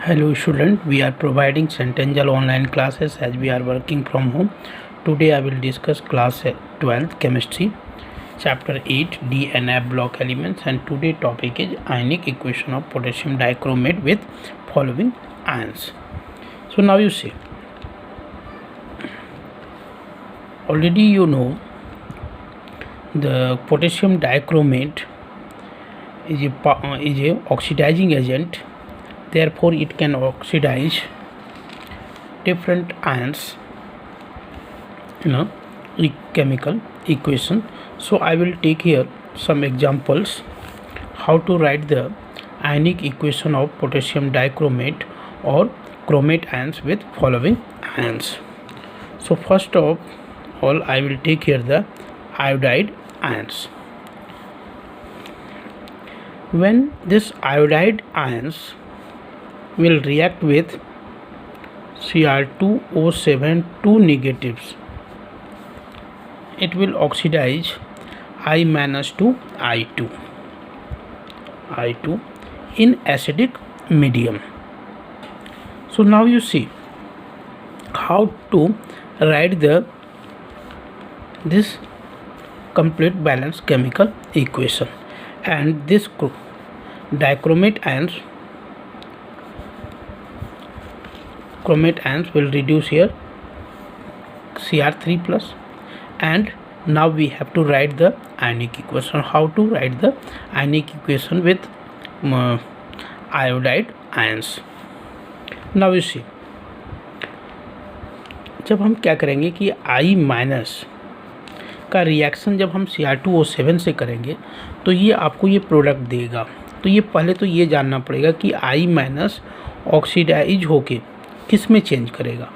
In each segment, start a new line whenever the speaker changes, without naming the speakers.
Hello student, we are providing Centennial online classes as we are working from home. Today I will discuss class 12th chemistry chapter 8 D and F block elements, and today topic is ionic equation of potassium dichromate with following ions. So now you see, already you know the potassium dichromate is a oxidizing agent. Therefore it can oxidize different ions in a chemical equation. So I will take here some examples how to write the ionic equation of potassium dichromate or chromate ions with following ions. So first of all I will take here the iodide ions. When this iodide ions will react with Cr2O7 2 negatives, it will oxidize I- to I2 in acidic medium. So now you see how to write this complete balanced chemical equation, and this dichromate ions will reduce here Cr3 plus, and now we have to write the ionic equation. How to write the ionic equation with iodide ions? Now you see, जब हम क्या करेंगे कि I- का reaction जब हम Cr2O7 से करेंगे तो ये आपको ये प्रोडक्ट देगा. तो ये पहले तो ये जानना पड़ेगा कि I- ऑक्सीडाइज होके किस में चेंज करेगा.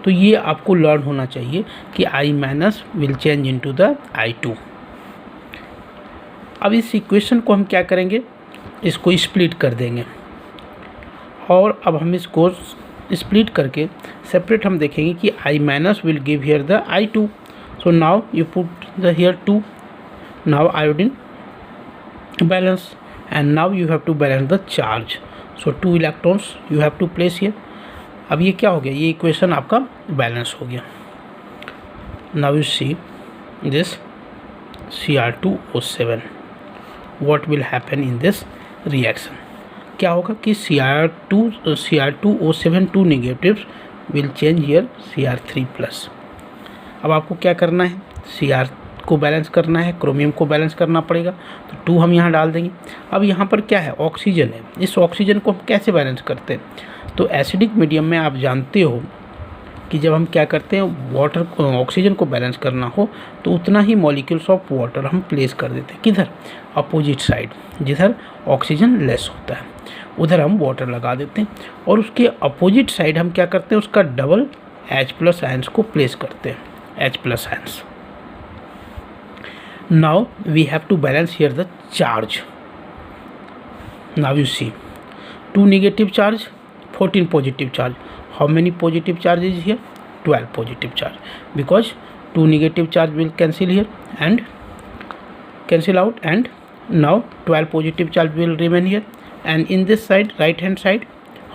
तो ये आपको लर्न होना चाहिए कि I- will change into the I2. अब इस इक्वेशन को हम क्या करेंगे, इसको स्प्लिट कर देंगे, और अब हम इसको स्प्लिट करके सेपरेट हम देखेंगे कि I- will give here the I2. So now you put here 2. Now iodine balance, and now you have to balance the charge. So 2 electrons you have to place here. अब ये क्या हो गया, ये इक्वेशन आपका बैलेंस हो गया. Now you see this Cr2O7, what will happen in this reaction. क्या होगा कि Cr2O7 2 negatives will change here Cr3 plus. अब आपको क्या करना है, Cr को बैलेंस करना है, क्रोमियम को बैलेंस करना पड़ेगा. तो 2 हम यहाँ डाल देंगे. अब यहाँ पर क्या है, ऑक्सीजन है. इस ऑक्सीजन को हम कैसे बैलेंस करते हैं, तो एसिडिक मीडियम में आप जानते हो कि जब हम क्या करते हैं, वाटर ऑक्सीजन को बैलेंस करना हो तो उतना ही मॉलिक्यूल्स ऑफ वाटर हम प्लेस कर देते हैं. किधर, अपोजिट साइड, जिधर ऑक्सीजन लेस होता है उधर हम वाटर लगा देते हैं, और उसके अपोजिट साइड हम क्या करते हैं, उसका डबल H+ आयंस को प्लेस करते हैं, H+ ions. Now we have to balance here the charge. Now you see 2 negative charge, 14 positive charge. How many positive charges here? 12 positive charge, because 2 negative charge will cancel here and cancel out, and now 12 positive charge will remain here. And in this side, right hand side,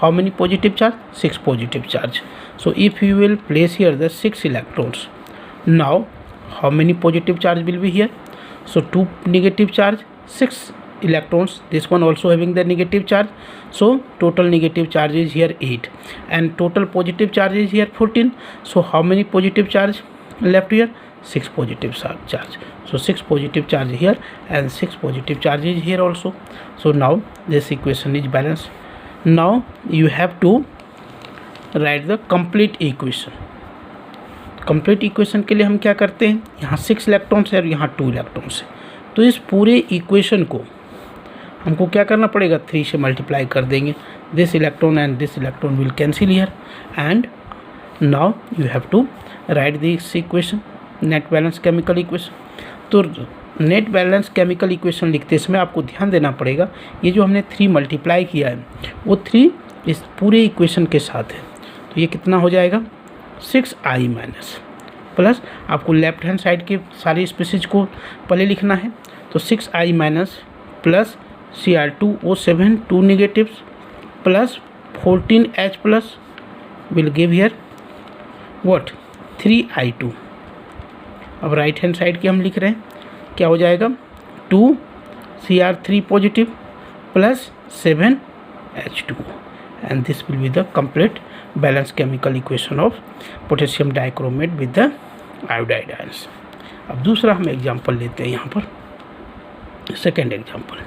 how many positive charge? 6 positive charge. So if you will place here the 6 electrons, now how many positive charge will be here? So 2 negative charge, 6 electrons, this one also having the negative charge. So total negative charge is here 8, and total positive charge is here 14. So how many positive charge left here? 6 positive charge. So 6 positive charge here and 6 positive charge is here also. So now this equation is balanced. Now you have to write the complete equation. Complete equation के लिए हम क्या करते हैं, यहाँ 6 electrons है और यहाँ 2 इलेक्ट्रॉन्स है. तो इस पूरे इक्वेशन को हमको क्या करना पड़ेगा, 3 से मल्टीप्लाई कर देंगे. This electron and this electron will cancel here, and now you have to write this equation, net balance chemical equation. तो नेट बैलेंस केमिकल इक्वेशन लिखते समय आपको ध्यान देना पड़ेगा, ये जो हमने 3 मल्टीप्लाई किया है वो 3 इस पूरे इक्वेशन के साथ है. तो ये कितना हो जाएगा, 6I- प्लस आपको लेफ्ट हैंड साइड के सारी स्पीसीज को पहले लिखना है. तो 6I- plus Cr2O7 2 negatives plus 14H plus will give here what 3I2. अब राइट हैंड साइड की हम लिख रहे हैं, क्या हो जाएगा 2Cr3 positive plus 7H2 and this will be the complete balanced chemical equation of potassium dichromate with the iodide ions. अब दूसरा हम एग्जांपल लेते हैं यहाँ पर, सेकेंड एग्जांपल।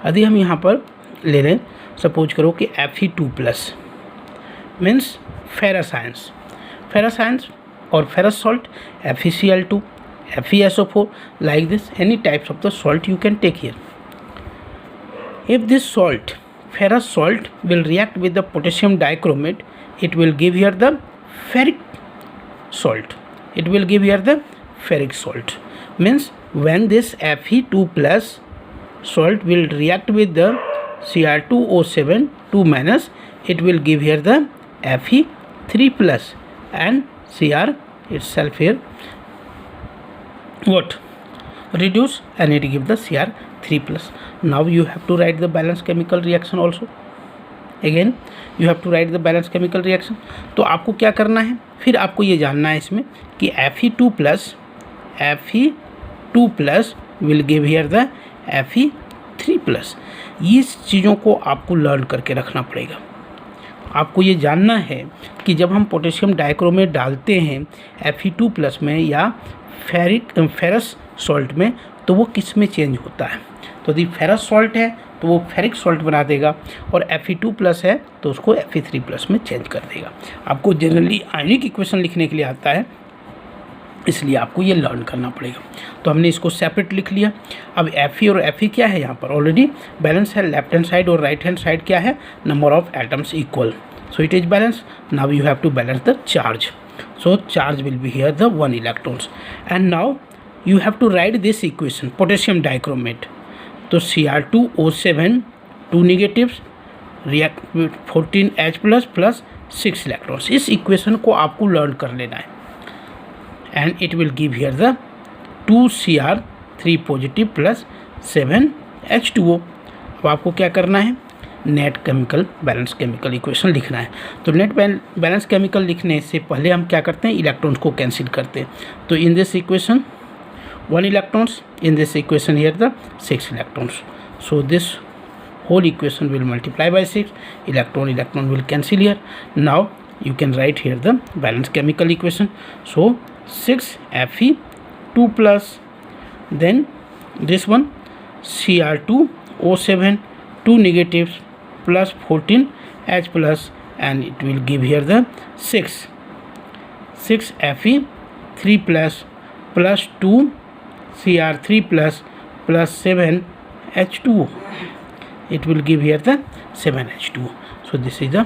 यदि हम यहाँ पर ले लें, सपोज करो कि Fe2 plus means ferrous ions और ferrous salt FeCl2, FeSO4 like this, any types of the salt you can take here. If this salt, ferrous salt, will react with the potassium dichromate, it will give here the ferric salt. It will give here the ferric salt. Means when this Fe2 plus salt will react with the Cr2O7 2 minus, it will give here the Fe3 plus and Cr itself here what reduce and it give the Cr3 plus. Now you have to write the balanced chemical reaction also. Again you have to write the balanced chemical reaction. तो आपको क्या करना है, फिर आपको ये जानना है इसमें कि Fe2 plus will give here the Fe3 plus. इस चीज़ों को आपको लर्न करके रखना पड़ेगा। आपको ये जानना है कि जब हम पोटेशियम डाइक्रोमेट डालते हैं Fe2 प्लस में या फेरस सॉल्ट में, तो वो किस में चेंज होता है। तो यदि फेरस सॉल्ट है तो वो फेरिक सॉल्ट बना देगा, और Fe2 प्लस है तो उसको Fe3 प्लस में चेंज कर देगा। आपको जनरली आयनिक इक्वेशन लिखने के लिए आता है, इसलिए आपको ये लर्न करना पड़ेगा। तो हमने इसको सेपरेट लिख लिया। अब Fe और Fe क्या है, यहाँ पर ऑलरेडी बैलेंस है। लेफ्ट हैंड साइड और राइट हैंड साइड क्या है, number of atoms equal, so it is balance. Now you have to balance the charge, so charge will be here the 1 electrons. And now you have to write this equation, potassium dichromate. तो Cr2O7 2 negatives react with 14H plus plus 6 electrons. इस equation को आपको learn कर लेना है, and it will give here the 2Cr3 positive plus 7H2O. अब आपको क्या करना है, net chemical balance chemical equation लिखना है। तो नेट बैलेंस केमिकल लिखने से पहले हम क्या करते हैं, इलेक्ट्रॉन्स को कैंसिल करते हैं। तो in this equation 1 electrons, in this equation here the 6 electrons. So this whole equation will multiply by 6, electron will cancel here. Now you can write here the balanced chemical equation. So 6 Fe2 plus, then this one Cr2O7 2 negatives plus 14H plus, and it will give here the 6 Fe3 plus plus 2 Cr3 plus plus 7H2O. It will give here the 7H2O. So this is the